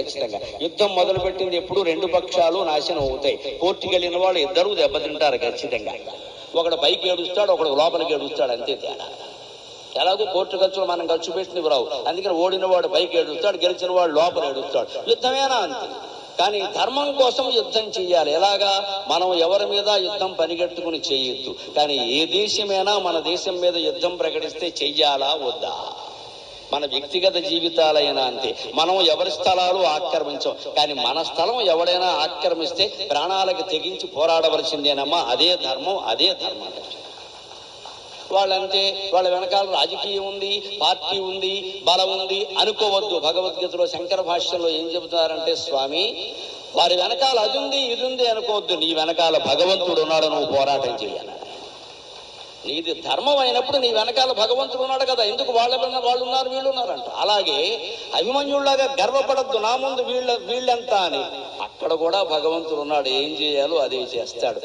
ఖచ్చితంగా యుద్ధం మొదలుపెట్టింది ఎప్పుడు రెండు పక్షాలు నాశనం అవుతాయి. కోర్టుకి వెళ్ళిన వాళ్ళు ఇద్దరు దెబ్బతింటారు ఖచ్చితంగా. ఒకడు పైకి ఏడుస్తాడు, ఒకడు లోపలికి ఏడుస్తాడు, అంతే తేడా. ఎలాగో కోర్టు ఖర్చులు మనం ఖర్చు పెట్టినవి రావు. అందుకని ఓడిన వాడు పైకి ఏడుస్తాడు, గెలిచిన వాడు లోపల ఏడుస్తాడు. యుద్ధమేనా అంతే. కానీ ధర్మం కోసం యుద్ధం చెయ్యాలి. ఎలాగా? మనం ఎవరి మీద యుద్ధం పరిగెట్టుకుని చేయొద్దు. కానీ ఏ దేశమైనా మన దేశం మీద యుద్ధం ప్రకటిస్తే చెయ్యాలా వద్దా? మన వ్యక్తిగత జీవితాలైనా అంతే. మనం ఎవరి స్థలాలు ఆక్రమించం. కానీ మన స్థలం ఎవడైనా ఆక్రమిస్తే ప్రాణాలకు తెగించి పోరాడవలసిందేనమ్మా. అదే ధర్మం, అదే ధర్మం. వాళ్ళంతే. వాళ్ళ వెనకాల రాజకీయం ఉంది, పార్టీ ఉంది, బలం ఉంది అనుకోవద్దు. భగవద్గీతలో శంకర భాష్యంలో ఏం చెబుతారంటే, స్వామి వారి వెనకాల అది ఉంది ఇది ఉంది అనుకోవద్దు. నీ వెనకాల భగవంతుడు ఉన్నాడు, నువ్వు పోరాటం చేయాలి. నీది ధర్మం అయినప్పుడు నీ వెనకాల భగవంతుడు ఉన్నాడు కదా, ఎందుకు వాళ్ళు ఉన్నారు వీళ్ళు ఉన్నారంట. అలాగే అభిమన్యుళ్లాగా గర్వపడద్దు, నా ముందు వీళ్ళెంత అని. అక్కడ కూడా భగవంతుడు ఉన్నాడు, ఏం చేయాలో అదే చేస్తాడు.